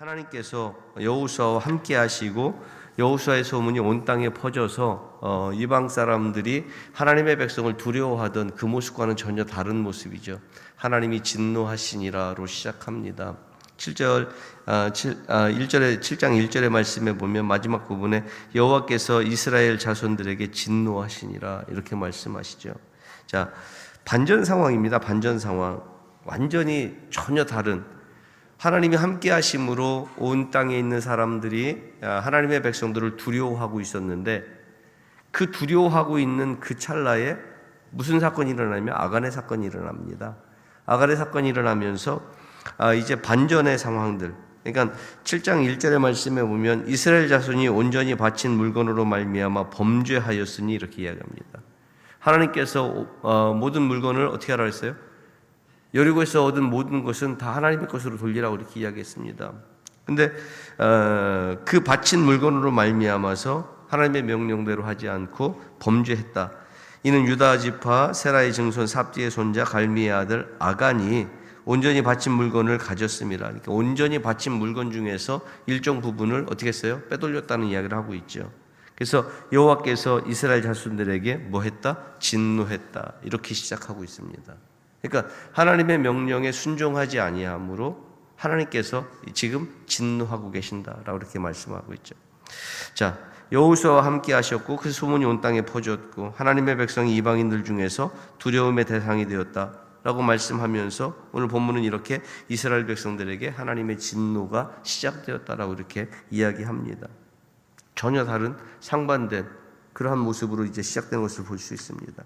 하나님께서 여호수아와 함께 하시고 여호수아의 소문이 온 땅에 퍼져서 이방 사람들이 하나님의 백성을 두려워하던 그 모습과는 전혀 다른 모습이죠. 하나님이 진노하시니라로 시작합니다. 7장 1절의 말씀에 보면 마지막 부분에 여호와께서 이스라엘 자손들에게 진노하시니라 이렇게 말씀하시죠. 자, 반전 상황입니다. 반전 상황. 완전히 전혀 다른, 하나님이 함께 하심으로 온 땅에 있는 사람들이 하나님의 백성들을 두려워하고 있었는데, 그 두려워하고 있는 그 찰나에 무슨 사건이 일어나냐면 아간의 사건이 일어납니다. 아간의 사건이 일어나면서 이제 반전의 상황들, 그러니까 7장 1절의 말씀에 보면 이스라엘 자손이 온전히 바친 물건으로 말미암아 범죄하였으니 이렇게 이야기합니다. 하나님께서 모든 물건을 어떻게 하라 했어요? 여리고에서 얻은 모든 것은 다 하나님의 것으로 돌리라고 이렇게 이야기했습니다. 근데 그 바친 물건으로 말미암아서 하나님의 명령대로 하지 않고 범죄했다. 이는 유다 지파 세라의 증손 삽디의 손자 갈미의 아들 아간이 온전히 바친 물건을 가졌습니다. 그러니까 온전히 바친 물건 중에서 일정 부분을 어떻게 했어요? 빼돌렸다는 이야기를 하고 있죠. 그래서 여호와께서 이스라엘 자손들에게 뭐 했다? 진노했다. 이렇게 시작하고 있습니다. 그러니까 하나님의 명령에 순종하지 아니함으로 하나님께서 지금 진노하고 계신다라고 이렇게 말씀하고 있죠. 자, 여호수아와 함께 하셨고 그 소문이 온 땅에 퍼졌고 하나님의 백성이 이방인들 중에서 두려움의 대상이 되었다라고 말씀하면서 오늘 본문은 이렇게 이스라엘 백성들에게 하나님의 진노가 시작되었다라고 이렇게 이야기합니다. 전혀 다른 상반된 그러한 모습으로 이제 시작된 것을 볼 수 있습니다.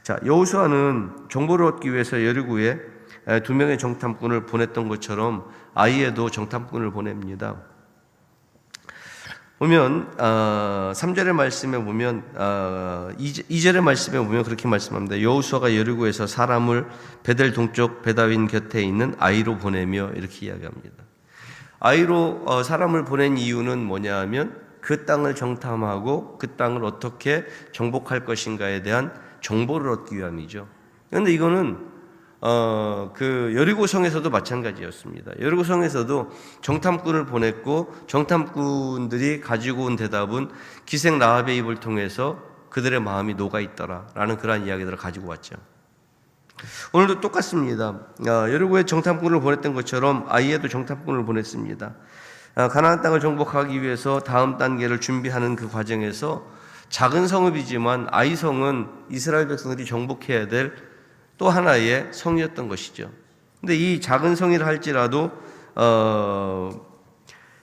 자, 여호수아는 정보를 얻기 위해서 여리고에 2명의 정탐꾼을 보냈던 것처럼 아이에도 정탐꾼을 보냅니다. 보면 3절의 말씀에 보면 2절의 말씀에 보면 그렇게 말씀합니다. 여호수아가 여리고에서 사람을 베델 동쪽 베다윈 곁에 있는 아이로 보내며 이렇게 이야기합니다. 아이로 사람을 보낸 이유는 뭐냐 하면 그 땅을 정탐하고 그 땅을 어떻게 정복할 것인가에 대한 정보를 얻기 위함이죠. 그런데 이거는 그 여리고성에서도 마찬가지였습니다. 여리고성에서도 정탐꾼을 보냈고 정탐꾼들이 가지고 온 대답은 기생 라합의 입을 통해서 그들의 마음이 녹아 있더라라는 그러한 이야기들을 가지고 왔죠. 오늘도 똑같습니다. 여리고에 정탐꾼을 보냈던 것처럼 아이에도 정탐꾼을 보냈습니다. 가나안 땅을 정복하기 위해서 다음 단계를 준비하는 그 과정에서 작은 성읍이지만 아이성은 이스라엘 백성들이 정복해야 될 또 하나의 성이었던 것이죠. 근데 이 작은 성이라 할지라도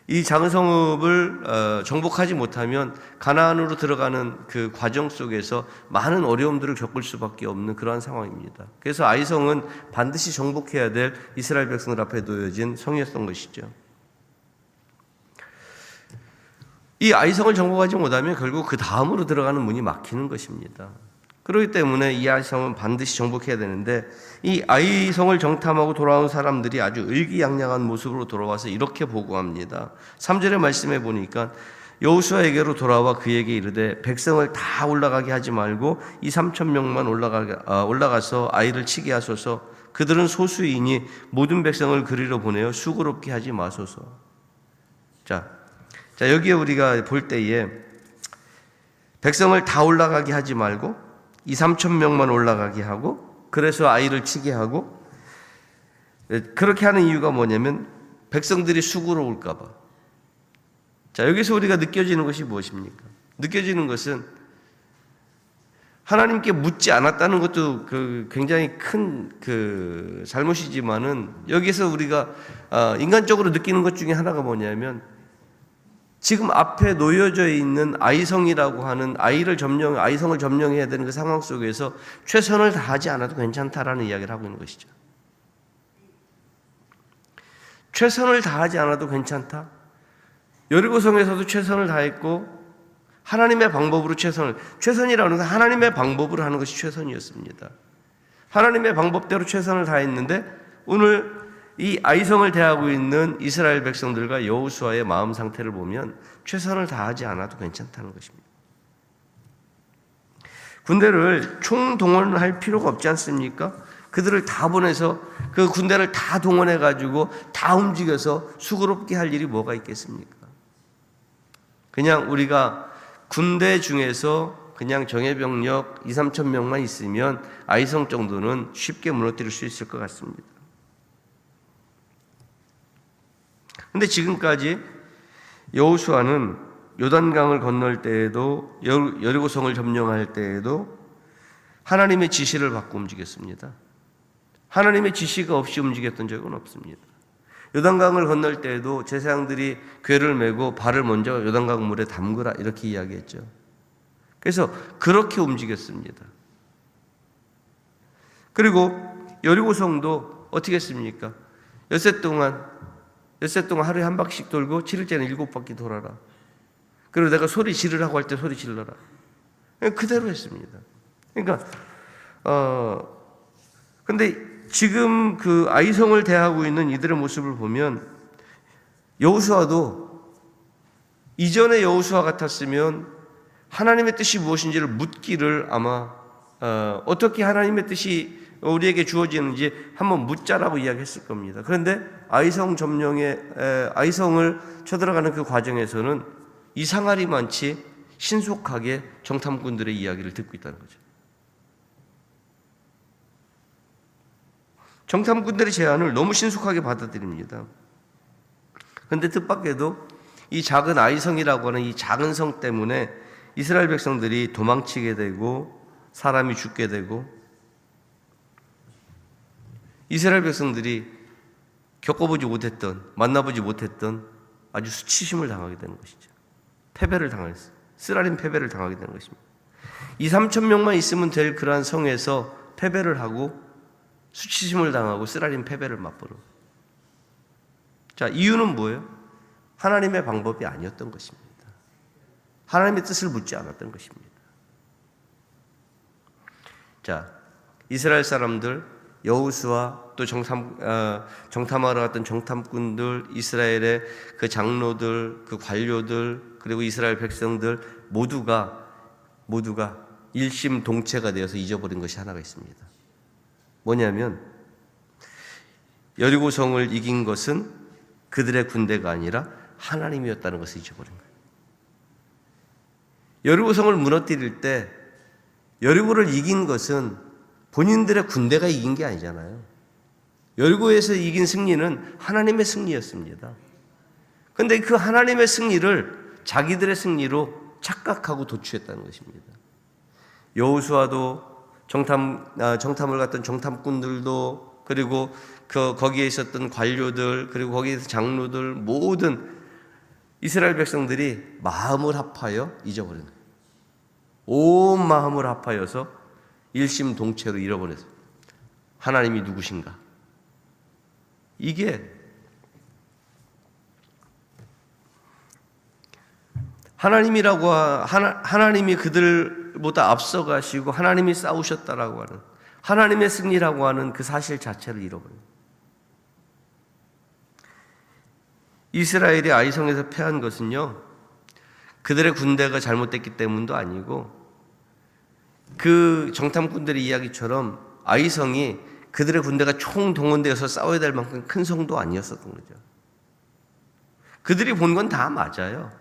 이 작은 성읍을 정복하지 못하면 가나안으로 들어가는 그 과정 속에서 많은 어려움들을 겪을 수밖에 없는 그러한 상황입니다. 그래서 아이성은 반드시 정복해야 될 이스라엘 백성들 앞에 놓여진 성이었던 것이죠. 이 아이성을 정복하지 못하면 결국 그 다음으로 들어가는 문이 막히는 것입니다. 그렇기 때문에 이 아이성은 반드시 정복해야 되는데 이 아이성을 정탐하고 돌아온 사람들이 아주 의기양양한 모습으로 돌아와서 이렇게 보고합니다. 3절의 말씀에 보니까 여호수아에게로 돌아와 그에게 이르되 백성을 다 올라가게 하지 말고 2,3,000명만 올라가서 아이를 치게 하소서. 그들은 소수이니 모든 백성을 그리로 보내어 수고롭게 하지 마소서. 자, 여기에 우리가 볼 때에 백성을 다 올라가게 하지 말고 2,3,000명만 올라가게 하고 그래서 아이를 치게 하고, 그렇게 하는 이유가 뭐냐면 백성들이 수고로울까 봐. 자, 여기서 우리가 느껴지는 것이 무엇입니까? 느껴지는 것은 하나님께 묻지 않았다는 것도 굉장히 큰 잘못이지만은 여기서 우리가 인간적으로 느끼는 것 중에 하나가 뭐냐면 지금 앞에 놓여져 있는 아이성이라고 하는 아이성을 점령해야 되는 그 상황 속에서 최선을 다하지 않아도 괜찮다라는 이야기를 하고 있는 것이죠. 최선을 다하지 않아도 괜찮다. 여리고성에서도 최선을 다했고 하나님의 방법으로 최선이라는 건 하나님의 방법으로 하는 것이 최선이었습니다. 하나님의 방법대로 최선을 다했는데 오늘 이 아이성을 대하고 있는 이스라엘 백성들과 여호수아의 마음 상태를 보면 최선을 다하지 않아도 괜찮다는 것입니다. 군대를 총동원할 필요가 없지 않습니까? 그들을 다 보내서 그 군대를 다 동원해 가지고 다 움직여서 수고롭게 할 일이 뭐가 있겠습니까? 그냥 우리가 군대 중에서 그냥 정예병력 2, 3천 명만 있으면 아이성 정도는 쉽게 무너뜨릴 수 있을 것 같습니다. 근데 지금까지 여호수아는 요단강을 건널 때에도 여리고성을 점령할 때에도 하나님의 지시를 받고 움직였습니다. 하나님의 지시가 없이 움직였던 적은 없습니다. 요단강을 건널 때에도 제사장들이 궤를 메고 발을 먼저 요단강 물에 담그라 이렇게 이야기했죠. 그래서 그렇게 움직였습니다. 그리고 여리고성도 어떻게 했습니까? 엿새 동안 하루에 한 바퀴씩 돌고 7일째는 7바퀴 돌아라. 그리고 내가 소리 지르라고 할 때 소리 질러라. 그대로 했습니다. 그러니까 근데 지금 그 아이성을 대하고 있는 이들의 모습을 보면 여호수아도 이전의 여호수아 같았으면 하나님의 뜻이 무엇인지를 묻기를 아마 어떻게 하나님의 뜻이 우리에게 주어지는지 한번 묻자라고 이야기했을 겁니다. 그런데 아이성을 쳐들어가는 그 과정에서는 이상하리 많지 신속하게 정탐꾼들의 이야기를 듣고 있다는 거죠. 정탐꾼들의 제안을 너무 신속하게 받아들입니다. 그런데 뜻밖에도 이 작은 아이성이라고 하는 이 작은 성 때문에 이스라엘 백성들이 도망치게 되고 사람이 죽게 되고 이스라엘 백성들이 겪어보지 못했던 만나보지 못했던 아주 수치심을 당하게 되는 것이죠. 패배를 당했어요. 쓰라린 패배를 당하게 되는 것입니다. 2, 3천 명만 있으면 될 그러한 성에서 패배를 하고 수치심을 당하고 쓰라린 패배를 맛보러. 자, 이유는 뭐예요? 하나님의 방법이 아니었던 것입니다. 하나님의 뜻을 묻지 않았던 것입니다. 자, 이스라엘 사람들, 여호수아 또 정탐하러 갔던 정탐꾼들, 이스라엘의 그 장로들, 그 관료들, 그리고 이스라엘 백성들 모두가 일심동체가 되어서 잊어버린 것이 하나가 있습니다. 뭐냐면 여리고성을 이긴 것은 그들의 군대가 아니라 하나님이었다는 것을 잊어버린 거예요. 여리고성을 무너뜨릴 때 여리고를 이긴 것은 본인들의 군대가 이긴 게 아니잖아요. 여리고에서 이긴 승리는 하나님의 승리였습니다. 그런데 그 하나님의 승리를 자기들의 승리로 착각하고 도취했다는 것입니다. 여호수아도 정탐을 갔던 정탐꾼들도 그리고 거기에 있었던 관료들 그리고 거기에서 장로들 모든 이스라엘 백성들이 마음을 합하여 잊어버린 거예요. 온 마음을 합하여서 일심동체로 잃어버렸어요. 하나님이 누구신가? 이게 하나님이 그들보다 앞서가시고 하나님이 싸우셨다라고 하는 하나님의 승리라고 하는 그 사실 자체를 잃어버려요. 이스라엘이 아이성에서 패한 것은요, 그들의 군대가 잘못됐기 때문도 아니고 그 정탐꾼들의 이야기처럼 아이성이 그들의 군대가 총동원되어서 싸워야 될 만큼 큰 성도 아니었었던 거죠. 그들이 본 건 다 맞아요.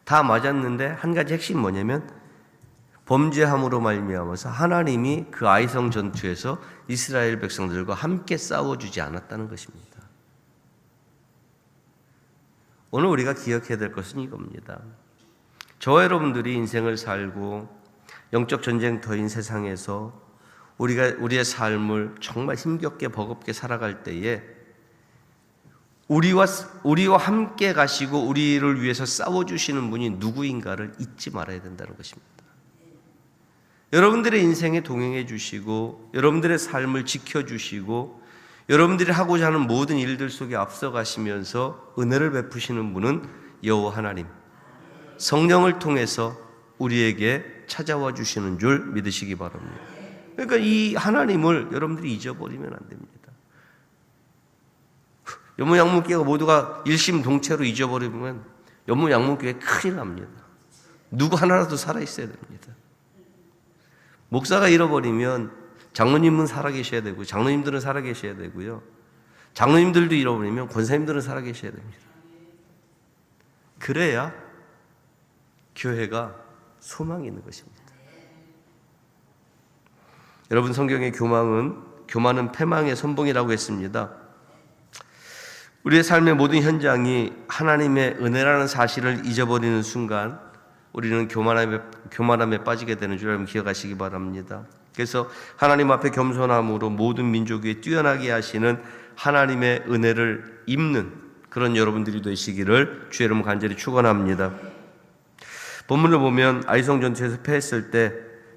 다 맞았는데 한 가지 핵심이 뭐냐면 범죄함으로 말미암아서 하나님이 그 아이성 전투에서 이스라엘 백성들과 함께 싸워주지 않았다는 것입니다. 오늘 우리가 기억해야 될 것은 이겁니다. 저와 여러분들이 인생을 살고 영적 전쟁터인 세상에서 우리의 삶을 정말 힘겹게 버겁게 살아갈 때에 우리와 함께 가시고 우리를 위해서 싸워주시는 분이 누구인가를 잊지 말아야 된다는 것입니다. 여러분들의 인생에 동행해 주시고 여러분들의 삶을 지켜주시고 여러분들이 하고자 하는 모든 일들 속에 앞서가시면서 은혜를 베푸시는 분은 여호와 하나님, 성령을 통해서 우리에게 찾아와 주시는 줄 믿으시기 바랍니다. 그러니까 이 하나님을 여러분들이 잊어버리면 안 됩니다. 연무양문교회가 모두가 일심동체로 잊어버리면 연무양문교회 큰일 납니다. 누구 하나라도 살아있어야 됩니다. 목사가 잃어버리면 장로님은 살아계셔야 되고 장로님들은 살아계셔야 되고요. 장로님들도 잃어버리면 권사님들은 살아계셔야 됩니다. 그래야 교회가 소망이 있는 것입니다. 여러분, 성경의 교만은 패망의 선봉이라고 했습니다. 우리의 삶의 모든 현장이 하나님의 은혜라는 사실을 잊어버리는 순간 우리는 교만함에 빠지게 되는 줄 여러분 기억하시기 바랍니다. 그래서 하나님 앞에 겸손함으로 모든 민족 위에 뛰어나게 하시는 하나님의 은혜를 입는 그런 여러분들이 되시기를 주의 이름 간절히 축원합니다. 본문을 보면 아이성 전투에서 패했을 때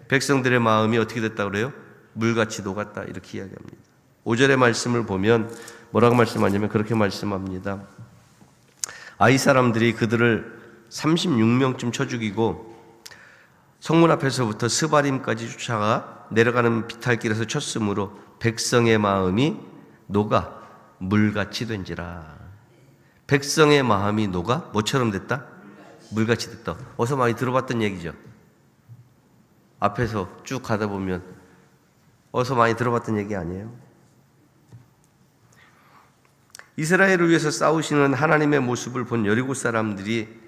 백성들의 마음이 어떻게 됐다 그래요? 물같이 녹았다 이렇게 이야기합니다. 5절의 말씀을 보면 뭐라고 말씀하냐면 그렇게 말씀합니다. 아이 사람들이 그들을 36명쯤 쳐 죽이고 성문 앞에서부터 스바림까지 쫓아가 내려가는 비탈길에서 쳤으므로 백성의 마음이 녹아 물같이 된지라. 백성의 마음이 녹아 뭐처럼 됐다? 물같이 됐다. 어서 많이 들어봤던 얘기죠. 앞에서 쭉 가다 보면 어서 많이 들어봤던 얘기 아니에요? 이스라엘을 위해서 싸우시는 하나님의 모습을 본 여리고 사람들이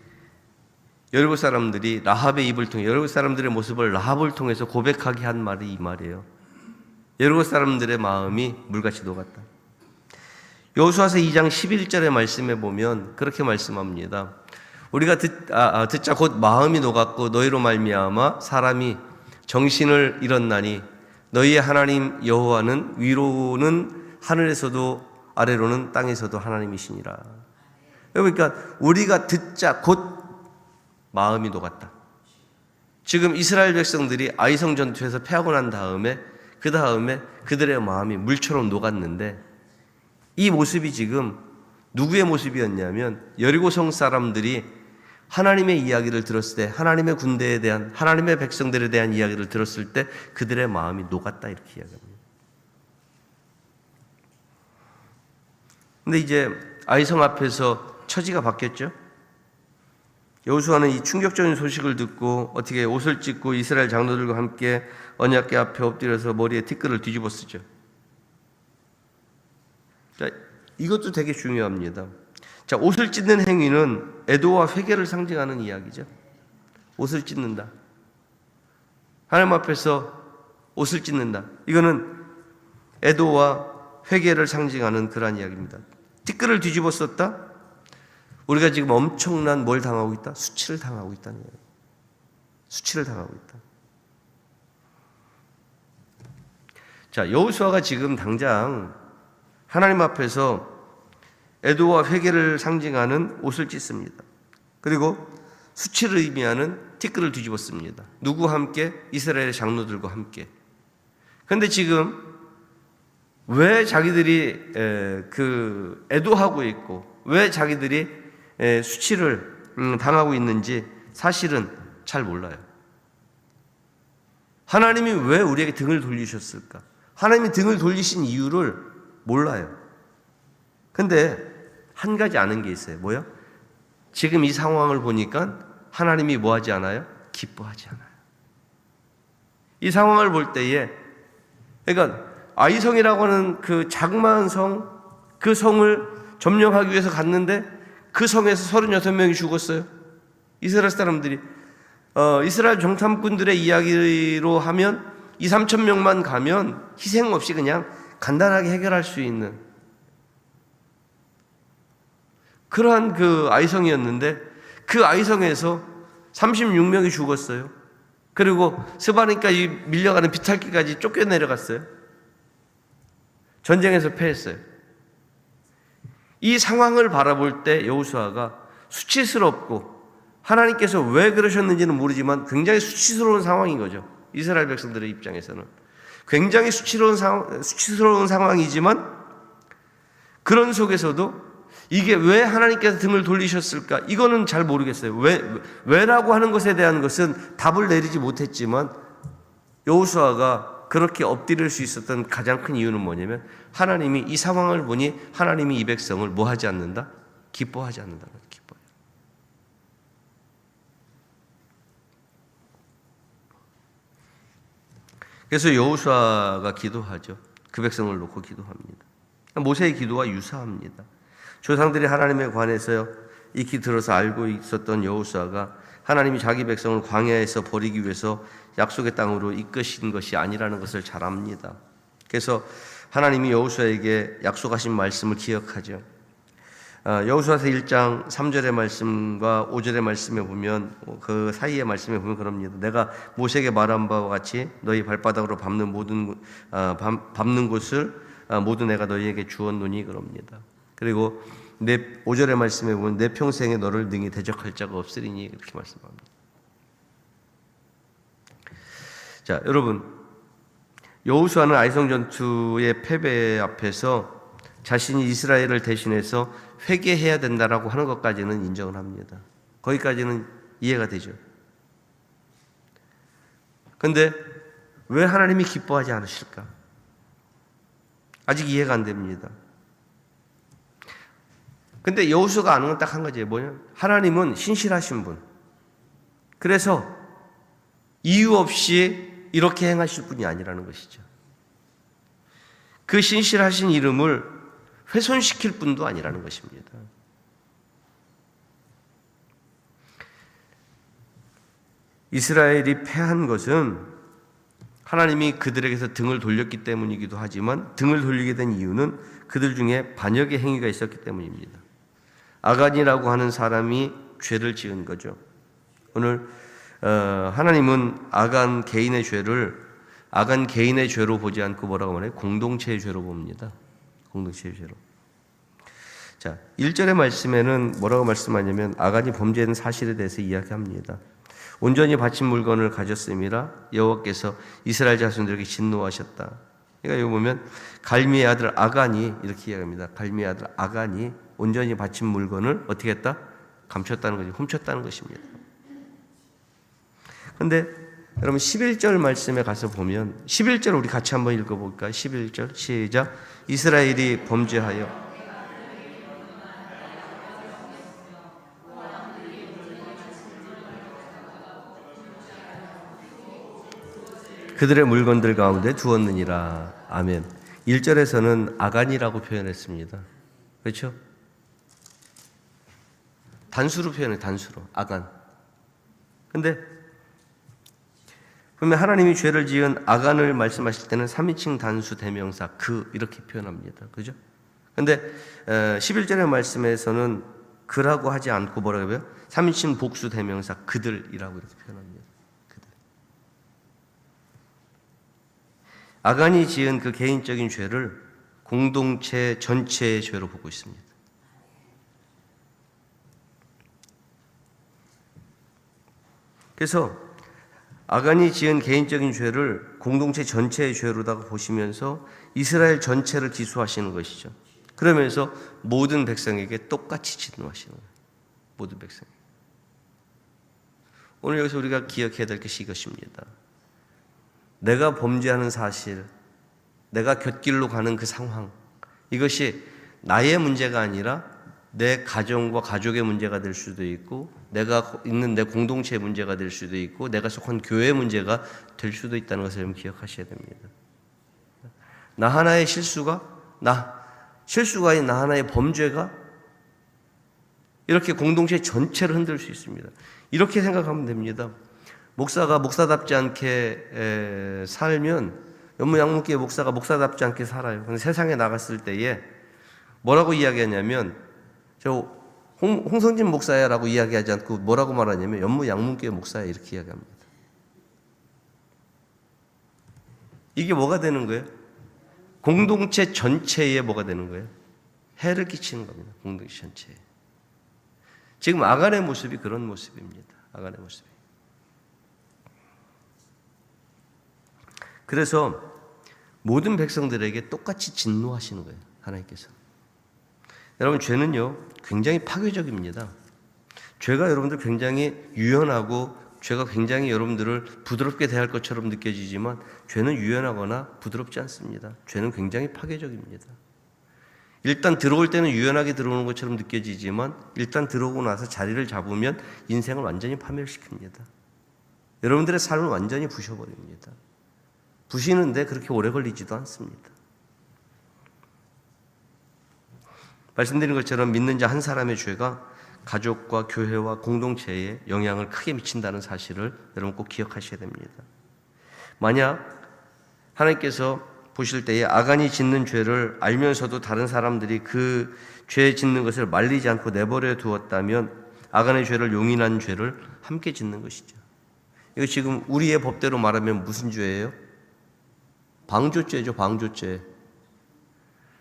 라합의 입을 통해 여리고 사람들의 모습을 라합을 통해서 고백하게 한 말이 이 말이에요. 여리고 사람들의 마음이 물같이 녹았다. 여호수아서 2장 11절의 말씀에 보면 그렇게 말씀합니다. 우리가 듣자 곧 마음이 녹았고 너희로 말미암아 사람이 정신을 잃었나니 너희의 하나님 여호와는 위로는 하늘에서도 아래로는 땅에서도 하나님이시니라. 그러니까 우리가 듣자 곧 마음이 녹았다. 지금 이스라엘 백성들이 아이성 전투에서 패하고 난 다음에 그 다음에 그들의 마음이 물처럼 녹았는데 이 모습이 지금 누구의 모습이었냐면 여리고성 사람들이 하나님의 이야기를 들었을 때 하나님의 군대에 대한 하나님의 백성들에 대한 이야기를 들었을 때 그들의 마음이 녹았다 이렇게 이야기합니다. 근데 이제 아이성 앞에서 처지가 바뀌었죠. 여호수아는 이 충격적인 소식을 듣고 어떻게 옷을 찢고 이스라엘 장로들과 함께 언약궤 앞에 엎드려서 머리에 티끌을 뒤집어 쓰죠. 자, 이것도 되게 중요합니다. 자, 옷을 찢는 행위는 애도와 회개를 상징하는 이야기죠. 옷을 찢는다. 하나님 앞에서 옷을 찢는다. 이거는 애도와 회개를 상징하는 그러한 이야기입니다. 티끌을 뒤집어 썼다? 우리가 지금 엄청난 뭘 당하고 있다? 수치를 당하고 있다는 거예요. 수치를 당하고 있다. 자, 여호수아가 지금 당장 하나님 앞에서 애도와 회개를 상징하는 옷을 찢습니다. 그리고 수치를 의미하는 티끌을 뒤집었습니다. 누구와 함께? 이스라엘의 장로들과 함께. 그런데 지금 왜 자기들이 애도하고 있고 왜 자기들이 수치를 당하고 있는지 사실은 잘 몰라요. 하나님이 왜 우리에게 등을 돌리셨을까? 하나님이 등을 돌리신 이유를 몰라요. 근데 한 가지 아는 게 있어요. 뭐요? 지금 이 상황을 보니까 하나님이 뭐 하지 않아요? 기뻐하지 않아요. 이 상황을 볼 때에 그러니까 아이성이라고 하는 그 자그마한 성, 그 성을 점령하기 위해서 갔는데 그 성에서 36명이 죽었어요. 이스라엘 사람들이 이스라엘 정탐꾼들의 이야기로 하면 2-3천 명만 가면 희생 없이 그냥 간단하게 해결할 수 있는 그러한 그 아이성이었는데 그 아이성에서 36명이 죽었어요. 그리고 스바림까지 밀려가는 비탈길까지 쫓겨내려갔어요. 전쟁에서 패했어요. 이 상황을 바라볼 때 여호수아가 수치스럽고 하나님께서 왜 그러셨는지는 모르지만 굉장히 수치스러운 상황인 거죠. 이스라엘 백성들의 입장에서는 굉장히 수치스러운 상황이지만 그런 속에서도 이게 왜 하나님께서 등을 돌리셨을까? 이거는 잘 모르겠어요. 왜라고 하는 것에 대한 것은 답을 내리지 못했지만 여호수아가 그렇게 엎드릴 수 있었던 가장 큰 이유는 뭐냐면 하나님이 이 상황을 보니 하나님이 이 백성을 뭐 하지 않는다? 기뻐하지 않는다. 기뻐요. 그래서 여호수아가 기도하죠. 그 백성을 놓고 기도합니다. 모세의 기도와 유사합니다. 조상들이 하나님에 관해서 익히 들어서 알고 있었던 여호수아가 하나님이 자기 백성을 광야에서 버리기 위해서 약속의 땅으로 이끄신 것이 아니라는 것을 잘 압니다. 그래서 하나님이 여호수아에게 약속하신 말씀을 기억하죠. 여호수아서 1장 3절의 말씀과 5절의 말씀에 보면 그 사이의 말씀에 보면 그럽니다. 내가 모세에게 말한 바와 같이 너희 발바닥으로 밟는 곳을 모두 내가 너희에게 주었노니 그럽니다. 그리고 5절의 말씀에 보면 내 평생에 너를 능히 대적할 자가 없으리니 이렇게 말씀합니다. 자, 여러분, 여호수아는 아이성 전투의 패배 앞에서 자신이 이스라엘을 대신해서 회개해야 된다라고 하는 것까지는 인정을 합니다. 거기까지는 이해가 되죠. 그런데 왜 하나님이 기뻐하지 않으실까? 아직 이해가 안 됩니다. 근데 여호수아가 아는 건 딱 한 가지예요. 뭐냐? 하나님은 신실하신 분. 그래서 이유 없이 이렇게 행하실 분이 아니라는 것이죠. 그 신실하신 이름을 훼손시킬 분도 아니라는 것입니다. 이스라엘이 패한 것은 하나님이 그들에게서 등을 돌렸기 때문이기도 하지만 등을 돌리게 된 이유는 그들 중에 반역의 행위가 있었기 때문입니다. 아간이라고 하는 사람이 죄를 지은 거죠. 오늘 하나님은 아간 개인의 죄로 보지 않고 뭐라고 말해요? 공동체의 죄로 봅니다. 공동체의 죄로. 자, 1절의 말씀에는 뭐라고 말씀하냐면 아간이 범죄한 사실에 대해서 이야기합니다. 온전히 바친 물건을 가졌음이라 여호와께서 이스라엘 자손들에게 진노하셨다. 그러니까 여기 보면 갈미의 아들 아간이 이렇게 이야기합니다. 갈미의 아들 아간이 온전히 바친 물건을 어떻게 했다? 감췄다는 거죠. 훔쳤다는 것입니다. 그런데 여러분 11절 말씀에 가서 보면 11절 우리 같이 한번 읽어볼까요? 11절 시작. 이스라엘이 범죄하여 그들의 물건들 가운데 두었느니라. 아멘. 1절에서는 아간이라고 표현했습니다. 그렇죠? 단수로 표현해요. 단수로. 아간. 근데 그러면 하나님이 죄를 지은 아간을 말씀하실 때는 3인칭 단수 대명사 그 이렇게 표현합니다. 그죠? 근데 11절의 말씀에서는 그라고 하지 않고 뭐라고 해요? 3인칭 복수 대명사 그들이라고 이렇게 표현합니다. 그들. 아간이 지은 그 개인적인 죄를 공동체 전체의 죄로 보고 있습니다. 그래서 아간이 지은 개인적인 죄를 공동체 전체의 죄로다가 보시면서 이스라엘 전체를 기소하시는 것이죠. 그러면서 모든 백성에게 똑같이 진노하시는 거예요. 모든 백성. 오늘 여기서 우리가 기억해야 될 것이 이것입니다. 내가 범죄하는 사실, 내가 곁길로 가는 그 상황, 이것이 나의 문제가 아니라 내 가정과 가족의 문제가 될 수도 있고 내가 있는 내 공동체의 문제가 될 수도 있고 내가 속한 교회의 문제가 될 수도 있다는 것을 여러분 기억하셔야 됩니다. 나 하나의 실수가 아닌 나 하나의 범죄가 이렇게 공동체 전체를 흔들 수 있습니다. 이렇게 생각하면 됩니다. 목사가 목사답지 않게 살면 연무양문교회 목사가 목사답지 않게 살아요. 근데 세상에 나갔을 때에 뭐라고 이야기하냐면 저 홍성진 목사야라고 이야기하지 않고 뭐라고 말하냐면 연무양문교회 목사야 이렇게 이야기합니다. 이게 뭐가 되는 거예요? 공동체 전체에 뭐가 되는 거예요? 해를 끼치는 겁니다. 공동체 전체에. 지금 아간의 모습이 그런 모습입니다. 아간의 모습이. 그래서 모든 백성들에게 똑같이 진노하시는 거예요. 하나님께서. 여러분 죄는요 굉장히 파괴적입니다. 죄가 여러분들 굉장히 유연하고 죄가 굉장히 여러분들을 부드럽게 대할 것처럼 느껴지지만 죄는 유연하거나 부드럽지 않습니다. 죄는 굉장히 파괴적입니다. 일단 들어올 때는 유연하게 들어오는 것처럼 느껴지지만 일단 들어오고 나서 자리를 잡으면 인생을 완전히 파멸시킵니다. 여러분들의 삶을 완전히 부셔버립니다. 부시는데 그렇게 오래 걸리지도 않습니다. 말씀드린 것처럼 믿는 자 한 사람의 죄가 가족과 교회와 공동체에 영향을 크게 미친다는 사실을 여러분 꼭 기억하셔야 됩니다. 만약 하나님께서 보실 때에 아간이 짓는 죄를 알면서도 다른 사람들이 그 죄 짓는 것을 말리지 않고 내버려 두었다면 아간의 죄를 용인한 죄를 함께 짓는 것이죠. 이거 지금 우리의 법대로 말하면 무슨 죄예요? 방조죄죠. 방조죄.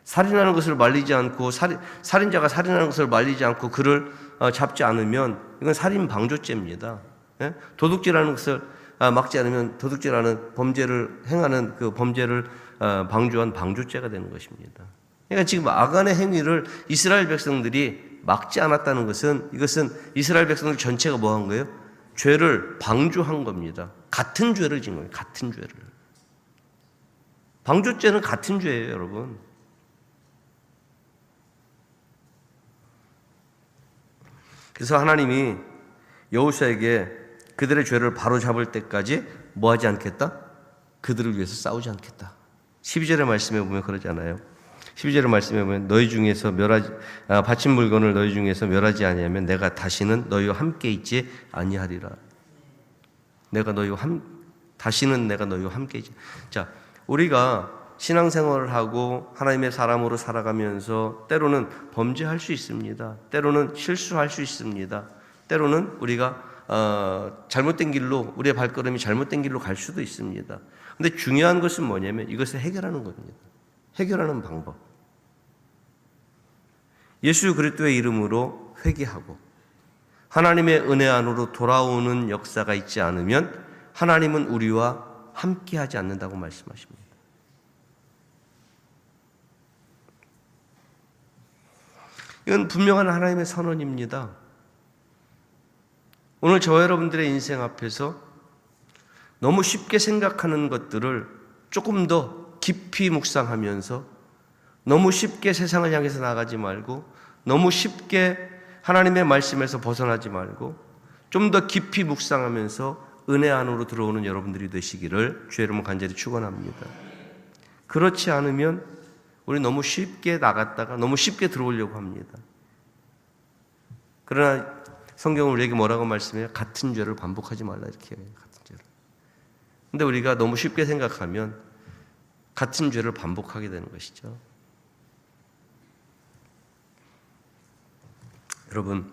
살인하는 것을 말리지 않고 살인자가 살인하는 것을 말리지 않고 그를 잡지 않으면 이건 살인 방조죄입니다. 예? 도둑질하는 것을 막지 않으면 도둑질하는 범죄를 행하는 그 범죄를 방조한 방조죄가 되는 것입니다. 그러니까 지금 아간의 행위를 이스라엘 백성들이 막지 않았다는 것은 이것은 이스라엘 백성들 전체가 뭐 한 거예요? 죄를 방조한 겁니다. 같은 죄를 지은 거예요. 같은 죄를. 방조죄는 같은 죄예요, 여러분. 그래서 하나님이 여호수아에게 그들의 죄를 바로잡을 때까지 뭐 하지 않겠다? 그들을 위해서 싸우지 않겠다. 12절의 말씀에 보면 그러잖아요. 12절의 말씀에 보면 너희 중에서 바친 물건을 너희 중에서 멸하지 아니하면 내가 다시는 너희와 함께 있지 아니하리라. 다시는 내가 너희와 함께 있지. 자, 우리가 신앙생활을 하고 하나님의 사람으로 살아가면서 때로는 범죄할 수 있습니다. 때로는 실수할 수 있습니다. 때로는 우리가 잘못된 길로 우리의 발걸음이 잘못된 길로 갈 수도 있습니다. 그런데 중요한 것은 뭐냐면 이것을 해결하는 겁니다. 해결하는 방법. 예수 그리스도의 이름으로 회개하고 하나님의 은혜 안으로 돌아오는 역사가 있지 않으면 하나님은 우리와 함께하지 않는다고 말씀하십니다. 이건 분명한 하나님의 선언입니다. 오늘 저와 여러분들의 인생 앞에서 너무 쉽게 생각하는 것들을 조금 더 깊이 묵상하면서 너무 쉽게 세상을 향해서 나가지 말고 너무 쉽게 하나님의 말씀에서 벗어나지 말고 좀 더 깊이 묵상하면서 은혜 안으로 들어오는 여러분들이 되시기를 주의 이름으로 간절히 축원합니다. 그렇지 않으면 우리 너무 쉽게 나갔다가 너무 쉽게 들어오려고 합니다. 그러나 성경은 우리에게 뭐라고 말씀해요? 같은 죄를 반복하지 말라 이렇게 해요. 같은 죄를. 근데 우리가 너무 쉽게 생각하면 같은 죄를 반복하게 되는 것이죠. 여러분,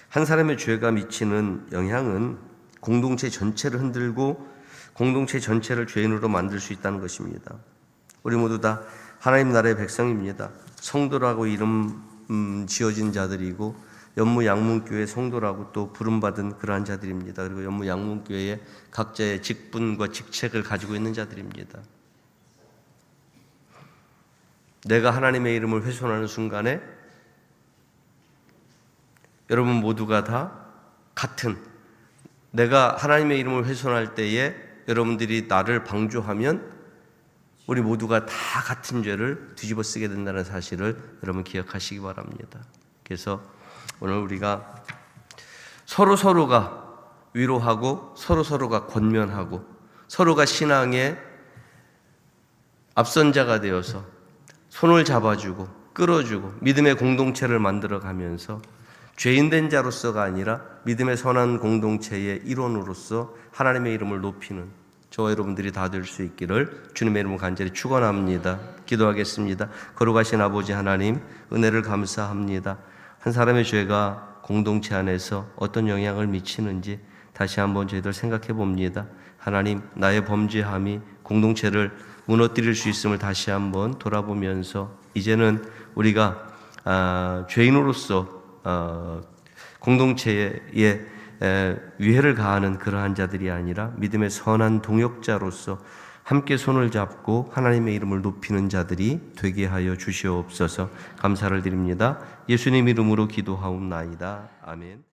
한 사람의 죄가 미치는 영향은 공동체 전체를 흔들고 공동체 전체를 죄인으로 만들 수 있다는 것입니다. 우리 모두 다 하나님 나라의 백성입니다. 성도라고 이름 지어진 자들이고 연무양문교회 성도라고 또 부름받은 그러한 자들입니다. 그리고 연무양문교회에 각자의 직분과 직책을 가지고 있는 자들입니다. 내가 하나님의 이름을 훼손하는 순간에 여러분 모두가 다 같은, 내가 하나님의 이름을 훼손할 때에 여러분들이 나를 방조하면 우리 모두가 다 같은 죄를 뒤집어 쓰게 된다는 사실을 여러분 기억하시기 바랍니다. 그래서 오늘 우리가 서로가 위로하고 서로가 권면하고 서로가 신앙의 앞선자가 되어서 손을 잡아주고 끌어주고 믿음의 공동체를 만들어가면서 죄인된 자로서가 아니라 믿음의 선한 공동체의 일원으로서 하나님의 이름을 높이는 저와 여러분들이 다 될 수 있기를 주님의 이름으로 간절히 축원합니다. 기도하겠습니다. 거룩하신 아버지 하나님, 은혜를 감사합니다. 한 사람의 죄가 공동체 안에서 어떤 영향을 미치는지 다시 한번 저희들 생각해 봅니다. 하나님, 나의 범죄함이 공동체를 무너뜨릴 수 있음을 다시 한번 돌아보면서 이제는 우리가 죄인으로서 공동체에 위해를 가하는 그러한 자들이 아니라 믿음의 선한 동역자로서 함께 손을 잡고 하나님의 이름을 높이는 자들이 되게 하여 주시옵소서. 감사를 드립니다. 예수님 이름으로 기도하옵나이다. 아멘.